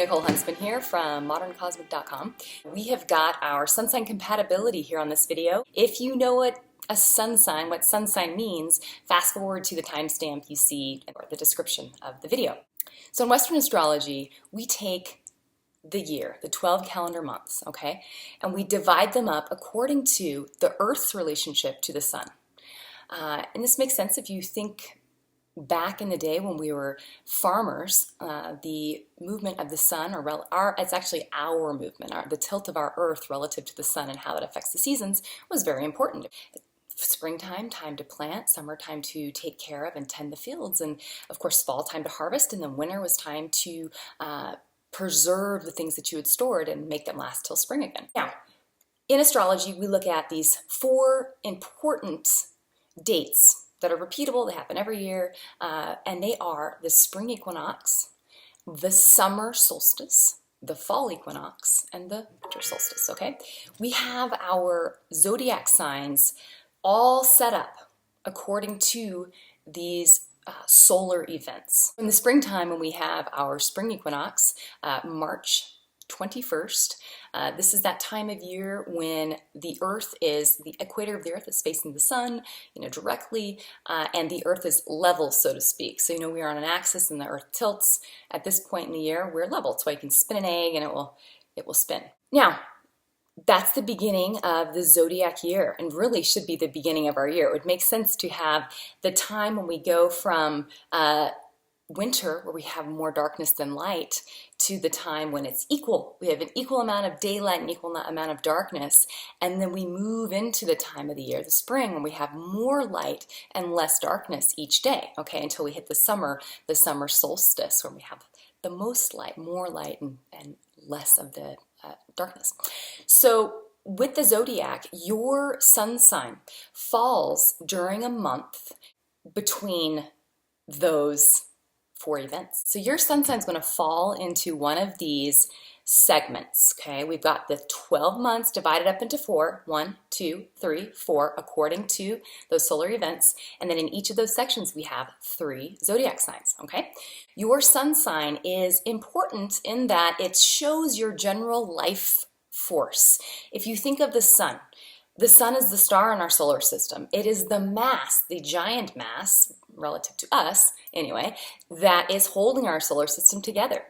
Nicole Huntsman here from moderncosmic.com. We have got our sun sign compatibility here on this video. If you know what sun sign means, fast forward to the timestamp you see or the description of the video. So in Western astrology, we take the year, the 12 calendar months, okay, and we divide them up according to the Earth's relationship to the sun. And this makes sense if you think back in the day when we were farmers. The movement of the sun, it's actually our movement, the tilt of our Earth relative to the sun and how it affects the seasons was very important. Springtime, time to plant, summertime to take care of and tend the fields, and of course fall time to harvest, and then winter was time to preserve the things that you had stored and make them last till spring again. Now, in astrology, we look at these 4 important dates that are repeatable, they happen every year, and they are the spring equinox, the summer solstice, the fall equinox, and the winter solstice, okay? We have our zodiac signs all set up according to these solar events. In the springtime, when we have our spring equinox, March 21st, this is that time of year when the equator of the Earth is facing the sun, directly, and the Earth is level, so to speak. So, we are on an axis and the Earth tilts. At this point in the year, we're level. That's why you can spin an egg and it will spin. Now, that's the beginning of the zodiac year, and really should be the beginning of our year. It would make sense to have the time when we go from winter, where we have more darkness than light, to the time when it's equal. We have an equal amount of daylight and equal amount of darkness, and then we move into the time of the year, the spring, when we have more light and less darkness each day, okay, until we hit the summer solstice, where we have the most light, more light, and less of the darkness. So with the zodiac, your sun sign falls during a month between those 4 events. So your sun sign is going to fall into one of these segments, okay? We've got the 12 months divided up into 4, 1, 2, 3, 4, according to those solar events. And then in each of those sections, we have 3 zodiac signs, okay? Your sun sign is important in that it shows your general life force. If you think of the sun is the star in our solar system. It is the mass, the giant mass, relative to us anyway, that is holding our solar system together.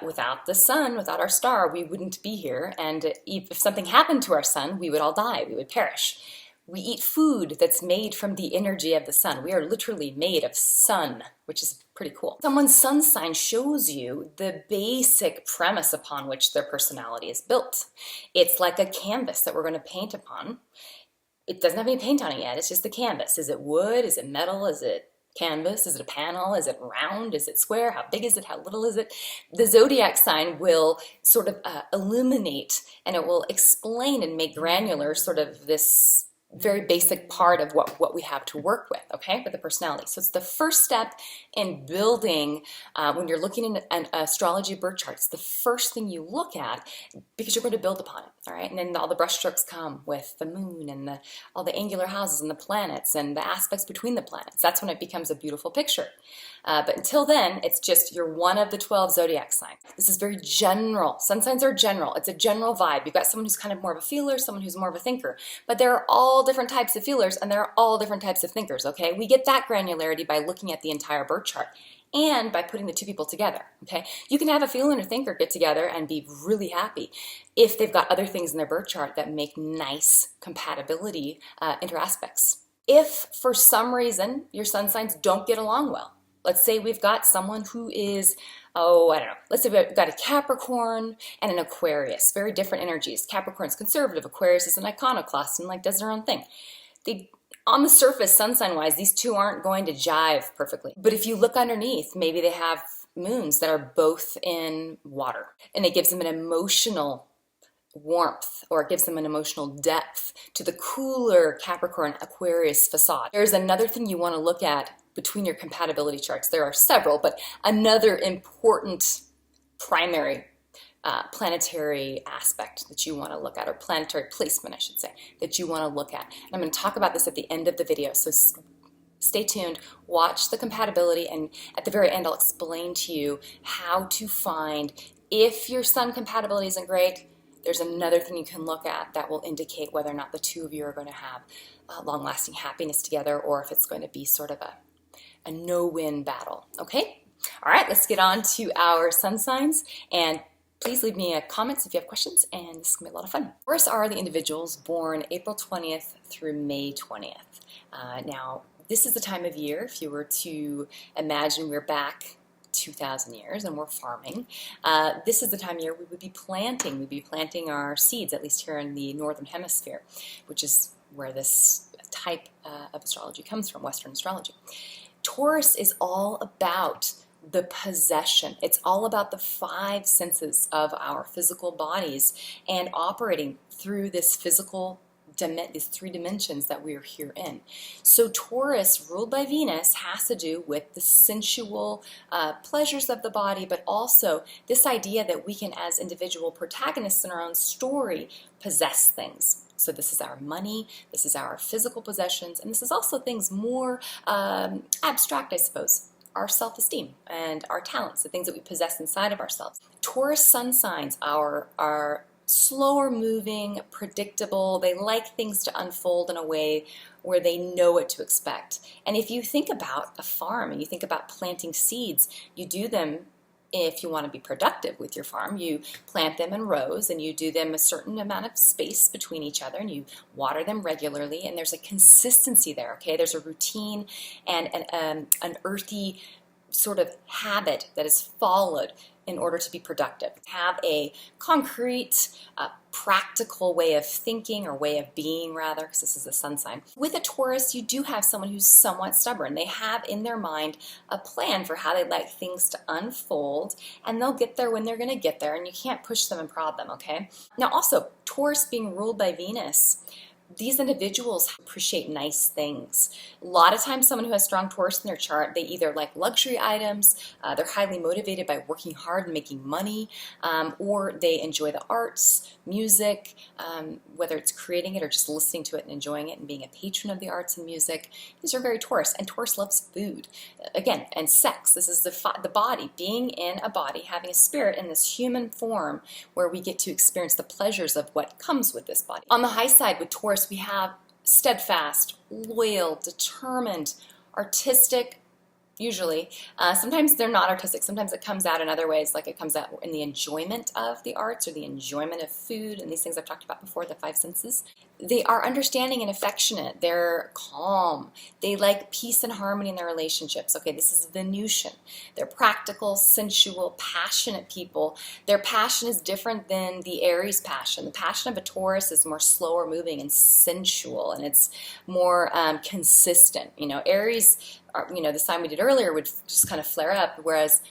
Without the sun, without our star, we wouldn't be here, and if something happened to our sun, we would all die, we would perish. We eat food that's made from the energy of the sun. We are literally made of sun, which is pretty cool. Someone's sun sign shows you the basic premise upon which their personality is built. It's like a canvas that we're going to paint upon. It doesn't have any paint on it yet, it's just the canvas. Is it wood? Is it metal? Is it canvas? Is it a panel? Is it round? Is it square? How big is it? How little is it? The zodiac sign will sort of illuminate, and it will explain and make granular sort of this very basic part of what we have to work with, okay, with the personality. So it's the first step in building, when you're looking at an astrology birth chart, it's the first thing you look at because you're going to build upon it, all right? And then all the brushstrokes come with the moon and all the angular houses and the planets and the aspects between the planets. That's when it becomes a beautiful picture. But until then, it's just you're one of the 12 zodiac signs. This is very general. Sun signs are general. It's a general vibe. You've got someone who's kind of more of a feeler, someone who's more of a thinker. But there are all different types of feelers and there are all different types of thinkers, okay? We get that granularity by looking at the entire birth chart and by putting the 2 people together, okay? You can have a feeler and a thinker get together and be really happy if they've got other things in their birth chart that make nice compatibility interaspects. If for some reason your sun signs don't get along well, let's say we've got someone who is, let's say we've got a Capricorn and an Aquarius, very different energies. Capricorn's conservative, Aquarius is an iconoclast and does their own thing. On the surface, sun sign wise, these 2 aren't going to jive perfectly. But if you look underneath, maybe they have moons that are both in water, and it gives them an emotional warmth, or it gives them an emotional depth to the cooler Capricorn Aquarius facade. There's another thing you want to look at between your compatibility charts. There are several, but another important primary planetary aspect that you want to look at, or planetary placement, I should say, that you want to look at. And I'm going to talk about this at the end of the video, so stay tuned, watch the compatibility, and at the very end I'll explain to you how to find If your sun compatibility isn't great, there's another thing you can look at that will indicate whether or not the two of you are going to have long-lasting happiness together, or if it's going to be sort of a no-win battle. Okay? All right, let's get on to our sun signs, and please leave me comments if you have questions, and this is going to be a lot of fun. Taurus are the individuals born April 20th through May 20th. Now, this is the time of year, if you were to imagine we're back 2,000 years and we're farming, this is the time of year we would be planting. We'd be planting our seeds, at least here in the Northern Hemisphere, which is where this type of astrology comes from, Western astrology. Taurus is all about the possession. It's all about the five senses of our physical bodies and operating through this physical these three dimensions that we are here in. So Taurus, ruled by Venus, has to do with the sensual pleasures of the body, but also this idea that we can, as individual protagonists in our own story, possess things. So this is our money, this is our physical possessions, and this is also things more abstract, I suppose. Our self-esteem and our talents, the things that we possess inside of ourselves. Taurus sun signs are slower moving, predictable. They like things to unfold in a way where they know what to expect. And if you think about a farm and you think about planting seeds, you do them if you want to be productive with your farm. You plant them in rows and you do them a certain amount of space between each other, and you water them regularly, and there's a consistency there, okay? There's a routine and an earthy sort of habit that is followed in order to be productive. Have a concrete, practical way of thinking, or way of being rather, because this is a sun sign. With a Taurus, you do have someone who's somewhat stubborn. They have in their mind a plan for how they'd like things to unfold, and they'll get there when they're going to get there, and you can't push them and prod them, okay? Now also, Taurus being ruled by Venus, these individuals appreciate nice things. A lot of times someone who has strong Taurus in their chart, they either like luxury items, they're highly motivated by working hard and making money, or they enjoy the arts, music, whether it's creating it or just listening to it and enjoying it and being a patron of the arts and music. These are very Taurus, and Taurus loves food. Again, and sex. This is the body, being in a body, having a spirit in this human form where we get to experience the pleasures of what comes with this body. On the high side with Taurus, we have steadfast, loyal, determined, artistic, usually. Sometimes they're not artistic. Sometimes it comes out in other ways, like it comes out in the enjoyment of the arts or the enjoyment of food and these things I've talked about before, the five senses. They are understanding and affectionate. They're calm. They like peace and harmony in their relationships. Okay, this is Venusian. They're practical, sensual, passionate people. Their passion is different than the Aries passion. The passion of a Taurus is more slower moving and sensual, and it's more consistent. You know, Aries, the sign we did earlier, would just kind of flare up, whereas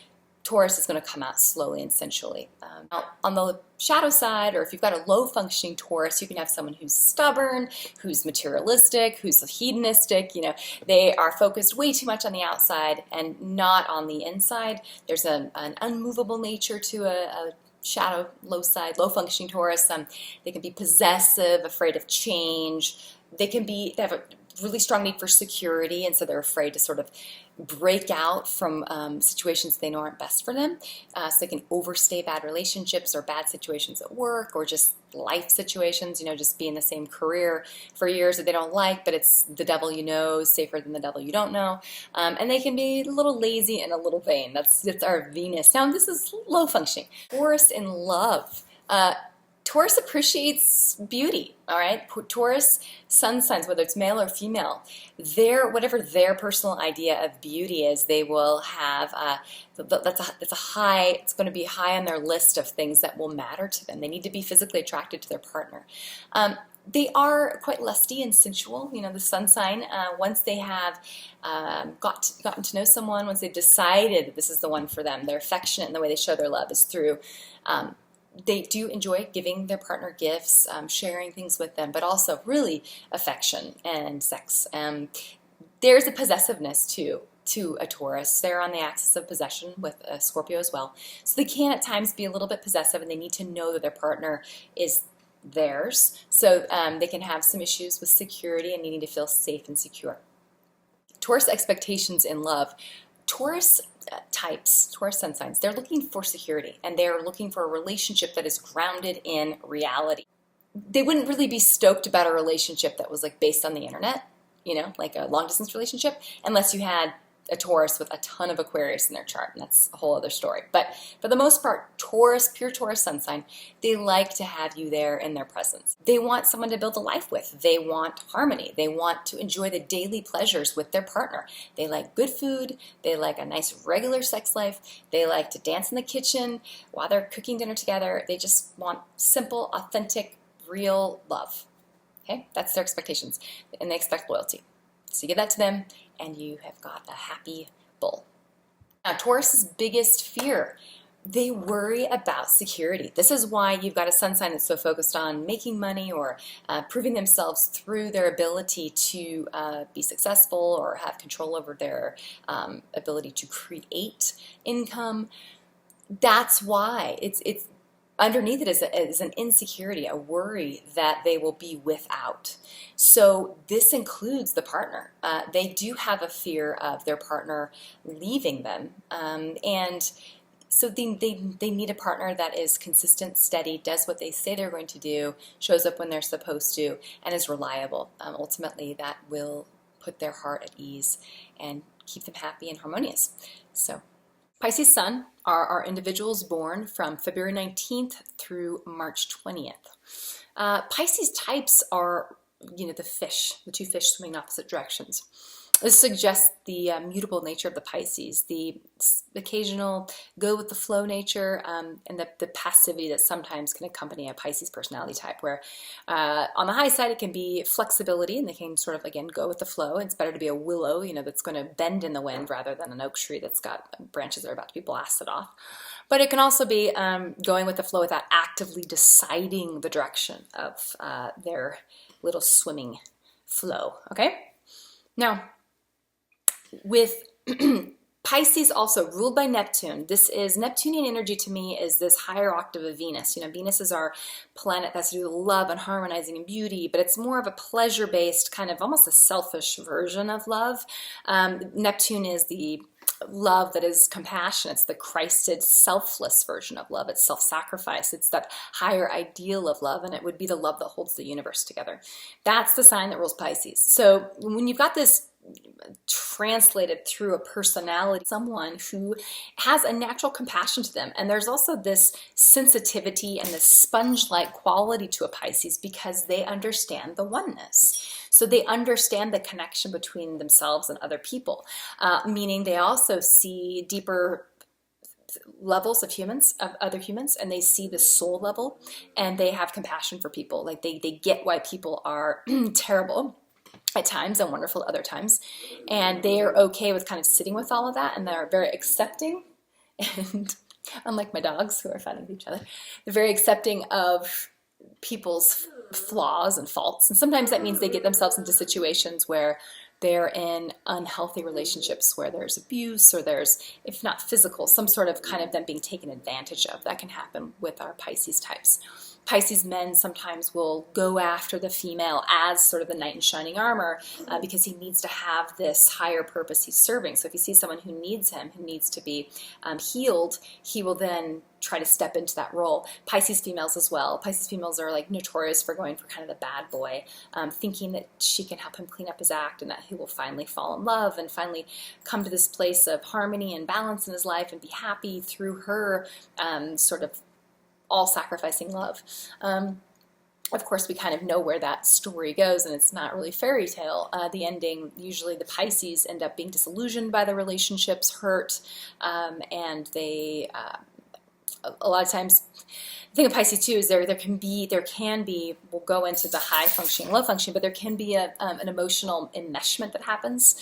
Taurus is going to come out slowly and sensually. Now, on the shadow side, or if you've got a low-functioning Taurus, you can have someone who's stubborn, who's materialistic, who's hedonistic. They are focused way too much on the outside and not on the inside. There's an unmovable nature to a shadow, low-functioning Taurus. They can be possessive, afraid of change. They have a really strong need for security, and so they're afraid to sort of break out from situations they know aren't best for them. So they can overstay bad relationships or bad situations at work, or just life situations, just be in the same career for years that they don't like, but it's the devil you know is safer than the devil you don't know. And they can be a little lazy and a little vain. That's our Venus. Now this is low functioning. Taurus in love. Taurus appreciates beauty, all right? Taurus sun signs, whether it's male or female, whatever their personal idea of beauty is, they will have, it's going to be high on their list of things that will matter to them. They need to be physically attracted to their partner. They are quite lusty and sensual, the sun sign. Once they have gotten to know someone, once they've decided that this is the one for them, they're affectionate, and the way they show their love is through they do enjoy giving their partner gifts, sharing things with them, but also really affection and sex. There's a possessiveness to a Taurus. They're on the axis of possession with a Scorpio as well. So they can at times be a little bit possessive, and they need to know that their partner is theirs. So they can have some issues with security and needing to feel safe and secure. Taurus expectations in love. Taurus types, Taurus sun signs, they're looking for security, and they're looking for a relationship that is grounded in reality. They wouldn't really be stoked about a relationship that was like based on the internet, you know, like a long distance relationship, unless you had a Taurus with a ton of Aquarius in their chart, and that's a whole other story. But for the most part, Taurus, pure Taurus sun sign, they like to have you there in their presence. They want someone to build a life with. They want harmony. They want to enjoy the daily pleasures with their partner. They like good food. They like a nice regular sex life. They like to dance in the kitchen while they're cooking dinner together. They just want simple, authentic, real love. Okay, that's their expectations, and they expect loyalty. So you give that to them, and you have got a happy bull. Now, Taurus's biggest fear, they worry about security. This is why you've got a sun sign that's so focused on making money or proving themselves through their ability to be successful or have control over their ability to create income. That's why it's underneath it is an insecurity, a worry that they will be without. So this includes the partner. They do have a fear of their partner leaving them. And so they need a partner that is consistent, steady, does what they say they're going to do, shows up when they're supposed to, and is reliable. Ultimately, that will put their heart at ease and keep them happy and harmonious. So Pisces sun are individuals born from February 19th through March 20th. Pisces types are, the two fish swimming in opposite directions. This suggests the mutable nature of the Pisces, the occasional go with the flow nature, and the passivity that sometimes can accompany a Pisces personality type, where on the high side it can be flexibility, and they can sort of, again, go with the flow. It's better to be a willow, that's going to bend in the wind rather than an oak tree that's got branches that are about to be blasted off. But it can also be going with the flow without actively deciding the direction of their little swimming flow, okay? Now, with Pisces also ruled by Neptune, this is Neptunian energy to me is this higher octave of Venus. Venus is our planet that's to do with love and harmonizing and beauty, but it's more of a pleasure-based, kind of almost a selfish version of love. Neptune is the love that is compassion. It's the Christed, selfless version of love. It's self-sacrifice. It's that higher ideal of love, and it would be the love that holds the universe together. That's the sign that rules Pisces. So when you've got this translated through a personality, someone who has a natural compassion to them, and there's also this sensitivity and this sponge-like quality to a Pisces because they understand the oneness. So they understand the connection between themselves and other people, meaning they also see deeper levels of humans, of other humans, and they see the soul level, and they have compassion for people. Like they get why people are terrible at times and wonderful at other times, and they are okay with kind of sitting with all of that, and they're very accepting, and unlike my dogs who are fighting with each other, they're very accepting of people's flaws and faults. And sometimes that means they get themselves into situations where they're in unhealthy relationships, where there's abuse, or there's, if not physical, some sort of kind of them being taken advantage of. That can happen with our Pisces types. Pisces men sometimes will go after the female as sort of the knight in shining armor because he needs to have this higher purpose he's serving. So if you see someone who needs him, who needs to be healed, he will then try to step into that role. Pisces females as well. Pisces females are like notorious for going for kind of the bad boy, thinking that she can help him clean up his act and that he will finally fall in love and finally come to this place of harmony and balance in his life and be happy through her sort of all-sacrificing love. Of course, we kind of know where that story goes, and it's not really fairy tale. The ending, usually the Pisces end up being disillusioned by the relationships, hurt, and they, a lot of times, the thing of Pisces too is there can be, we'll go into the high functioning, low functioning, but there can be an emotional enmeshment that happens.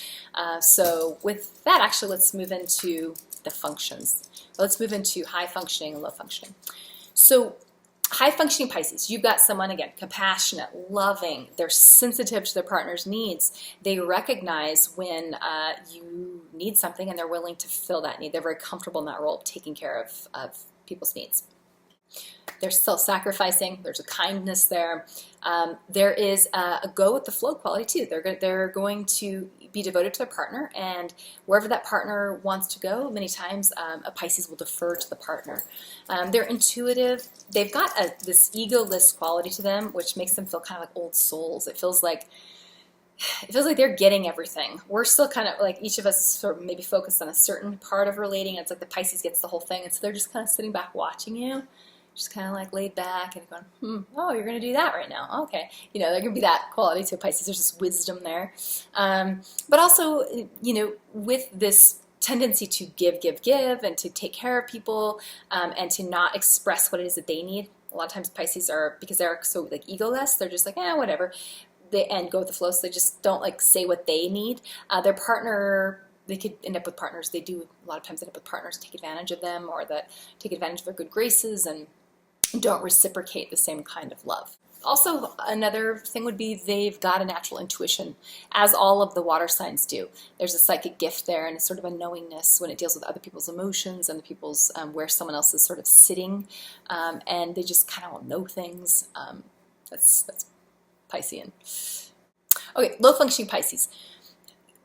So with that, actually, let's move into the functions. Let's move into high functioning and low functioning. So high-functioning Pisces, you've got someone, again, compassionate, loving, they're sensitive to their partner's needs. They recognize when you need something and they're willing to fill that need. They're very comfortable in that role of taking care of people's needs. They're self-sacrificing. There's a kindness there. There is a go with the flow quality too. They're going to be devoted to their partner, and wherever that partner wants to go, many times a Pisces will defer to the partner. They're intuitive. They've got this egoless quality to them, which makes them feel kind of like old souls. It feels like they're getting everything. We're still kind of like, each of us is sort of maybe focused on a certain part of relating. It's like the Pisces gets the whole thing, and so they're just kind of sitting back watching you, just kind of like laid back and going, oh, you're going to do that right now. Okay. You know, there can be that quality to Pisces. There's this wisdom there. But also, you know, with this tendency to give, and to take care of people, and to not express what it is that they need. A lot of times Pisces are, because they're so like egoless, they're just like, whatever. And go with the flow, so they just don't like say what they need. Their partner, they could end up with partners. They do a lot of times end up with partners take advantage of them, or that take advantage of their good graces and don't reciprocate the same kind of love. Also, another thing would be they've got a natural intuition, as all of the water signs do. There's a psychic gift there, and it's sort of a knowingness when it deals with other people's emotions and the people's where someone else is sort of sitting, and they just kind of know things. That's Piscean. Okay, low functioning Pisces.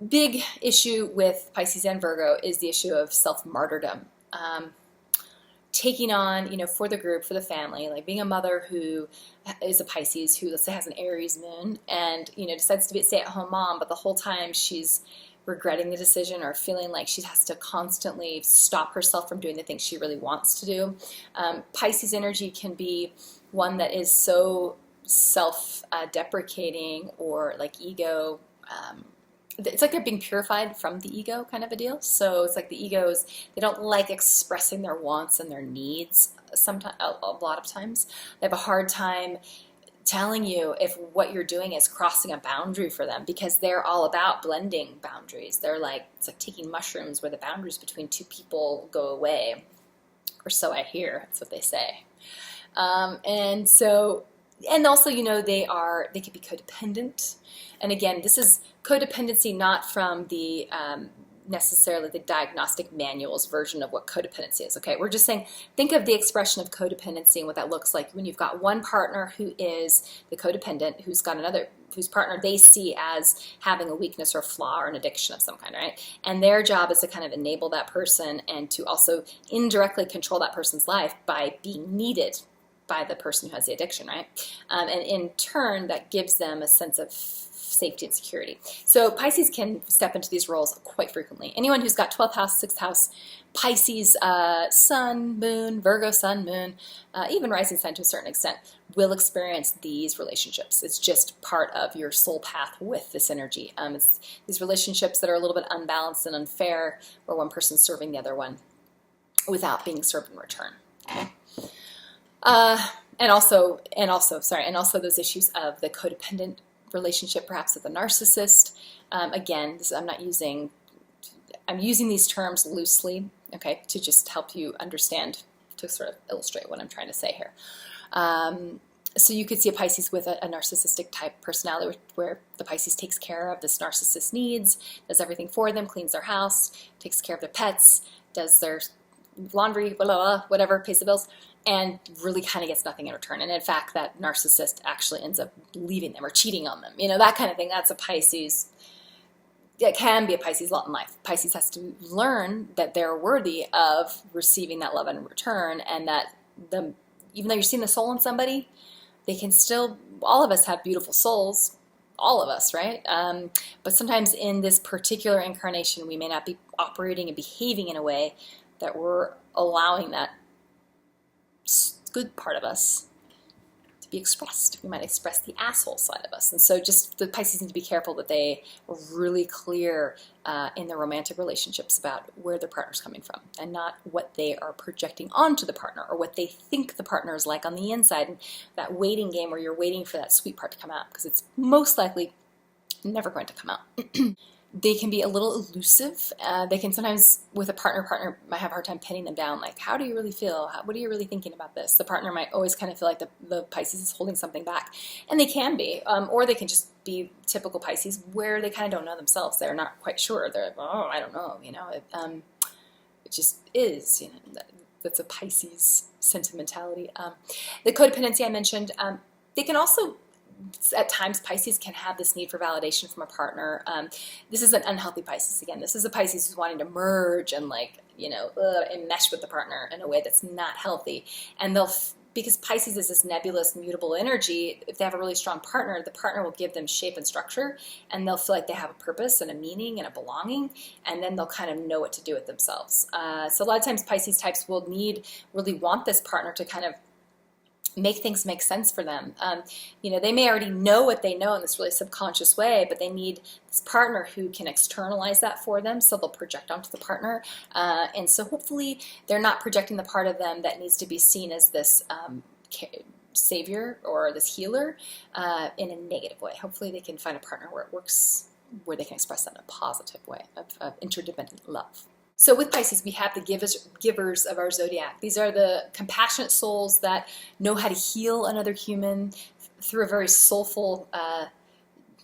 Big issue with Pisces and Virgo is the issue of self-martyrdom. Taking on, you know, for the group, for the family, like being a mother who is a Pisces who, let's say, has an Aries moon and, you know, decides to be a stay-at-home mom, but the whole time she's regretting the decision or feeling like she has to constantly stop herself from doing the things she really wants to do. Pisces energy can be one that is so self-deprecating or like ego. It's like they're being purified from the ego kind of a deal. So it's like the egos, they don't like expressing their wants and their needs sometimes, a lot of times. They have a hard time telling you if what you're doing is crossing a boundary for them, because they're all about blending boundaries. They're like, it's like taking mushrooms where the boundaries between two people go away, or so I hear. That's what they say. And also, you know, they can be codependent. And again, this is codependency not from the necessarily the diagnostic manual's version of what codependency is, okay? We're just saying, think of the expression of codependency and what that looks like when you've got one partner who is the codependent, who's got another, whose partner they see as having a weakness or flaw or an addiction of some kind, right? And their job is to kind of enable that person and to also indirectly control that person's life by being needed by the person who has the addiction, right? And in turn, that gives them a sense of safety and security. So Pisces can step into these roles quite frequently. Anyone who's got 12th house, 6th house, Pisces sun, moon, Virgo sun, moon, even rising sign to a certain extent, will experience these relationships. It's just part of your soul path with this energy. It's these relationships that are a little bit unbalanced and unfair, where one person's serving the other one without being served in return. Okay? And also those issues of the codependent relationship, perhaps with a narcissist. Again, I'm using these terms loosely, okay, to just help you understand, to sort of illustrate what I'm trying to say here. So you could see a Pisces with a narcissistic type personality, where the Pisces takes care of this narcissist's needs, does everything for them, cleans their house, takes care of their pets, does their laundry, blah, blah, blah, whatever, pays the bills, and really kind of gets nothing in return. And in fact, that narcissist actually ends up leaving them or cheating on them. You know, that kind of thing. That's a Pisces. It can be a Pisces lot in life. Pisces has to learn that they're worthy of receiving that love in return, and that even though you're seeing the soul in somebody, they can still, all of us have beautiful souls, all of us, right? But sometimes in this particular incarnation, we may not be operating and behaving in a way that we're allowing that good part of us to be expressed. We might express the asshole side of us. And so just the Pisces need to be careful that they are really clear in their romantic relationships about where their partner's coming from, and not what they are projecting onto the partner or what they think the partner is like on the inside, and that waiting game where you're waiting for that sweet part to come out, because it's most likely never going to come out. They can be a little elusive. They can sometimes, with a partner might have a hard time pinning them down. Like, how do you really feel? What are you really thinking about this? The partner might always kind of feel like the Pisces is holding something back. And they can be. Or they can just be typical Pisces, where they kind of don't know themselves. They're not quite sure. They're like, oh, I don't know. You know, it just is. You know, that's a Pisces sentimentality. The codependency I mentioned, they can also at times Pisces can have this need for validation from a partner. This is an unhealthy Pisces. Again, this is a Pisces who's wanting to merge and and mesh with the partner in a way that's not healthy. And because Pisces is this nebulous, mutable energy, if they have a really strong partner, the partner will give them shape and structure, and they'll feel like they have a purpose and a meaning and a belonging, and then they'll kind of know what to do with themselves. So a lot of times Pisces types will really want this partner to kind of make things make sense for them. They may already know what they know in this really subconscious way, but they need this partner who can externalize that for them, so they'll project onto the partner. And so hopefully they're not projecting the part of them that needs to be seen as this savior or this healer in a negative way. Hopefully they can find a partner where it works, where they can express that in a positive way of interdependent love. So with Pisces, we have the givers of our zodiac. These are the compassionate souls that know how to heal another human through a very soulful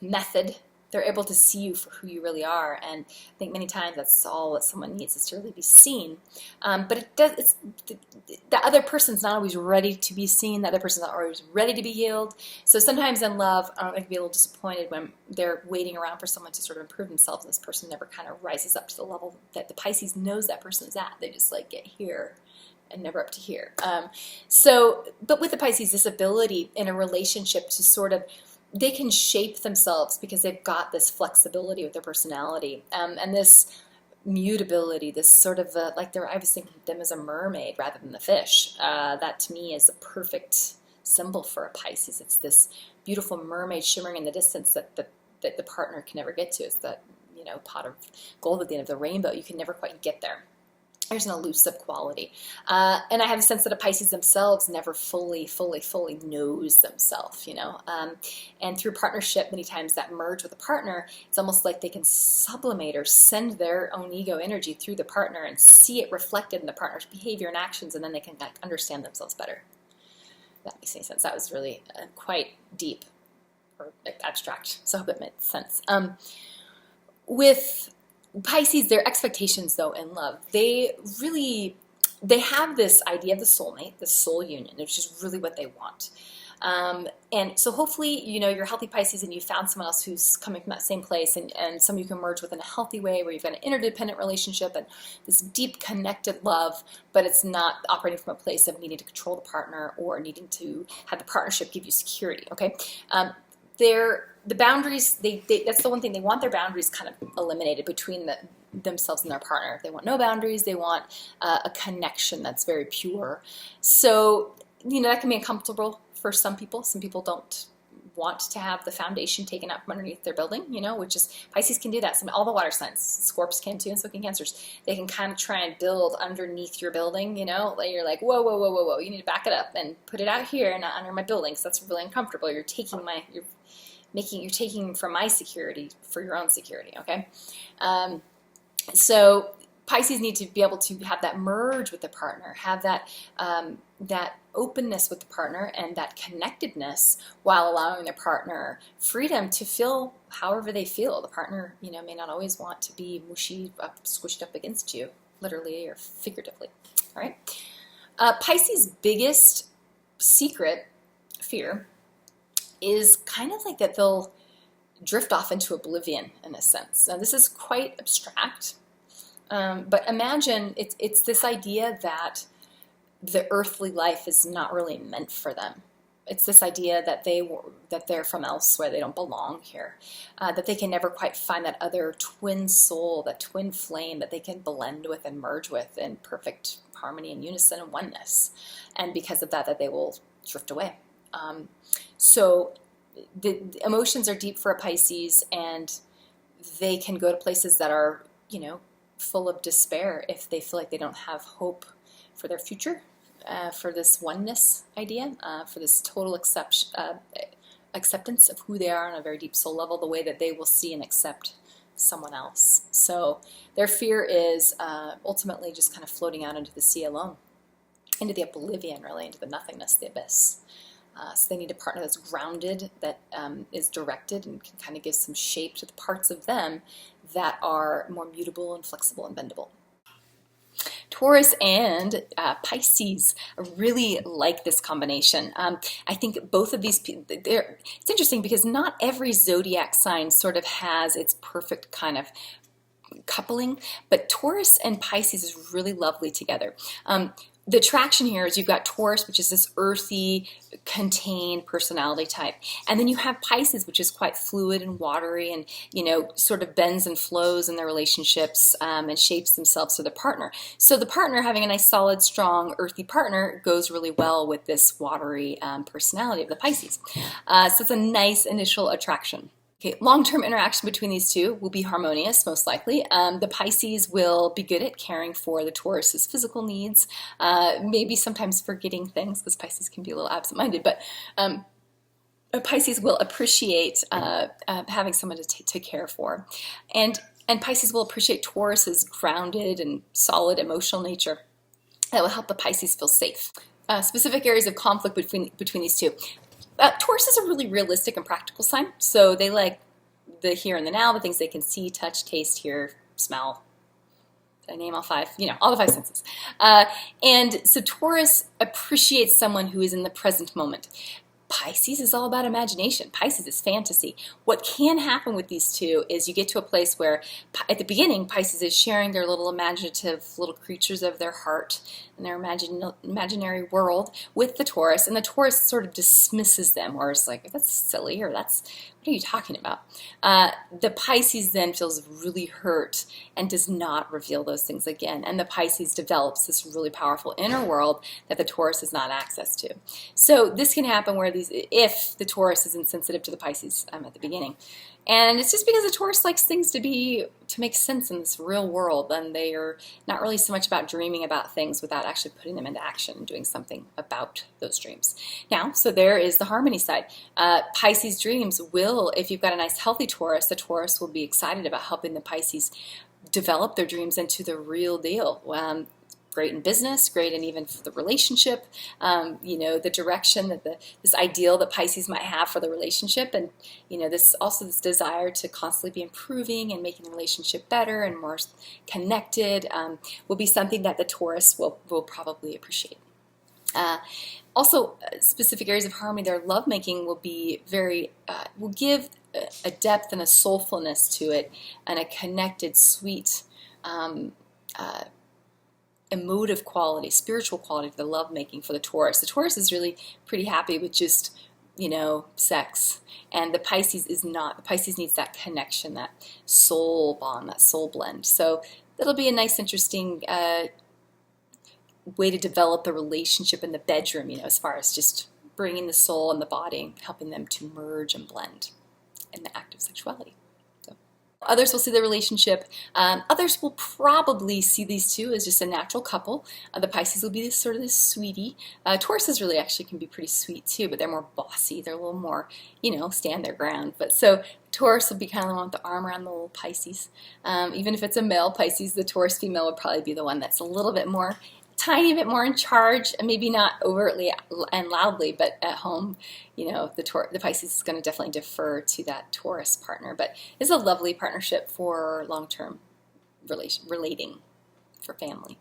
method. They're able to see you for who you really are, and I think many times that's all that someone needs, is to really be seen. But the other person's not always ready to be seen. The other person's not always ready to be healed. So sometimes in love, they can be a little disappointed when they're waiting around for someone to sort of improve themselves, and this person never kind of rises up to the level that the Pisces knows that person is at. They just get here and never up to here. But with the Pisces, this ability in a relationship to sort of, they can shape themselves because they've got this flexibility with their personality, and this mutability, this sort of I was thinking of them as a mermaid rather than the fish. That to me is a perfect symbol for a Pisces. It's this beautiful mermaid shimmering in the distance that the partner can never get to. It's that pot of gold at the end of the rainbow. You can never quite get there. There's an elusive quality. And I have a sense that a Pisces themselves never fully knows themselves, and through partnership, many times that merge with a partner, it's almost like they can sublimate or send their own ego energy through the partner and see it reflected in the partner's behavior and actions, and then they can understand themselves better. If that makes any sense. That was really quite deep or abstract, so I hope it made sense. With Pisces, their expectations, though, in love, they have this idea of the soulmate, the soul union, which is really what they want. And so hopefully, you're healthy Pisces and you found someone else who's coming from that same place, and someone you can merge with in a healthy way where you've got an interdependent relationship and this deep connected love, but it's not operating from a place of needing to control the partner or needing to have the partnership give you security, okay? The boundaries, that's the one thing, they want their boundaries kind of eliminated between themselves and their partner. They want no boundaries. They want a connection that's very pure. So, that can be uncomfortable for some people. Some people don't want to have the foundation taken out from underneath their building, which is, Pisces can do that. All the water signs, Scorps can too, and so can Cancers. They can kind of try and build underneath your building, you're like, whoa, you need to back it up and put it out here, not under my building, because that's really uncomfortable. You're taking from my security for your own security, okay? So Pisces need to be able to have that merge with the partner, have that openness with the partner and that connectedness, while allowing their partner freedom to feel however they feel. The partner, may not always want to be mushy, squished up against you, literally or figuratively, all right? Pisces' biggest secret, fear, is kind of like that they'll drift off into oblivion in a sense. Now this is quite abstract, but imagine it's this idea that the earthly life is not really meant for them. It's this idea that they're from elsewhere, they don't belong here, that they can never quite find that other twin soul, that twin flame that they can blend with and merge with in perfect harmony and unison and oneness. And because of that they will drift away. So the emotions are deep for a Pisces, and they can go to places that are, full of despair if they feel like they don't have hope for their future, for this oneness idea, for this total acceptance of who they are on a very deep soul level, the way that they will see and accept someone else. So their fear is ultimately just kind of floating out into the sea alone, into the oblivion, really, into the nothingness, the abyss. So they need a partner that's grounded, that is directed and can kind of give some shape to the parts of them that are more mutable and flexible and bendable. Taurus and Pisces really like this combination. I think both of these, it's interesting because not every zodiac sign sort of has its perfect kind of coupling, but Taurus and Pisces is really lovely together. The attraction here is you've got Taurus, which is this earthy, contained personality type. And then you have Pisces, which is quite fluid and watery and, you know, sort of bends and flows in their relationships and shapes themselves to the partner. So the partner having a nice, solid, strong, earthy partner goes really well with this watery personality of the Pisces. So it's a nice initial attraction. Okay, long-term interaction between these two will be harmonious, most likely. The Pisces will be good at caring for the Taurus's physical needs, maybe sometimes forgetting things, because Pisces can be a little absent-minded, but Pisces will appreciate having someone to care for. And Pisces will appreciate Taurus's grounded and solid emotional nature. That will help the Pisces feel safe. Specific areas of conflict between these two. Taurus is a really realistic and practical sign, so they like the here and the now, the things they can see, touch, taste, hear, smell. Did I name all five? You know, all the five senses. And so Taurus appreciates someone who is in the present moment. Pisces is all about imagination. Pisces is fantasy. What can happen with these two is you get to a place where at the beginning Pisces is sharing their little imaginative little creatures of their heart and their imaginary world with the Taurus, and the Taurus sort of dismisses them, or is like, that's silly, or that's, what are you talking about? The Pisces then feels really hurt and does not reveal those things again, and the Pisces develops this really powerful inner world that the Taurus has not access to. So this can happen where if the Taurus is insensitive to the Pisces at the beginning. And it's just because the Taurus likes things to make sense in this real world, and they are not really so much about dreaming about things without actually putting them into action and doing something about those dreams. Now, so there is the harmony side. Pisces dreams will, if you've got a nice healthy Taurus, the Taurus will be excited about helping the Pisces develop their dreams into the real deal. Great in business, great in even for the relationship, you know, the direction that this ideal that Pisces might have for the relationship, and you know, this desire to constantly be improving and making the relationship better and more connected will be something that the Taurus will probably appreciate. Also, specific areas of harmony, their lovemaking will be will give a depth and a soulfulness to it, and a connected, sweet, emotive quality, spiritual quality to the lovemaking for the Taurus. The Taurus is really pretty happy with just, you know, sex, and the Pisces is not. The Pisces needs that connection, that soul bond, that soul blend. So that'll be a nice, interesting way to develop the relationship in the bedroom, you know, as far as just bringing the soul and the body, helping them to merge and blend in the act of sexuality. Others will see the relationship. Others will probably see these two as just a natural couple. The Pisces will be sort of this sweetie. Tauruses really actually can be pretty sweet too, but they're more bossy. They're a little more, you know, stand their ground. But so Taurus will be kind of the one with the arm around the little Pisces. Even if it's a male Pisces, the Taurus female would probably be the one that's a little bit more, tiny bit more in charge, and maybe not overtly and loudly, but at home, you know, the Pisces is going to definitely defer to that Taurus partner. But it's a lovely partnership for long-term relating, for family.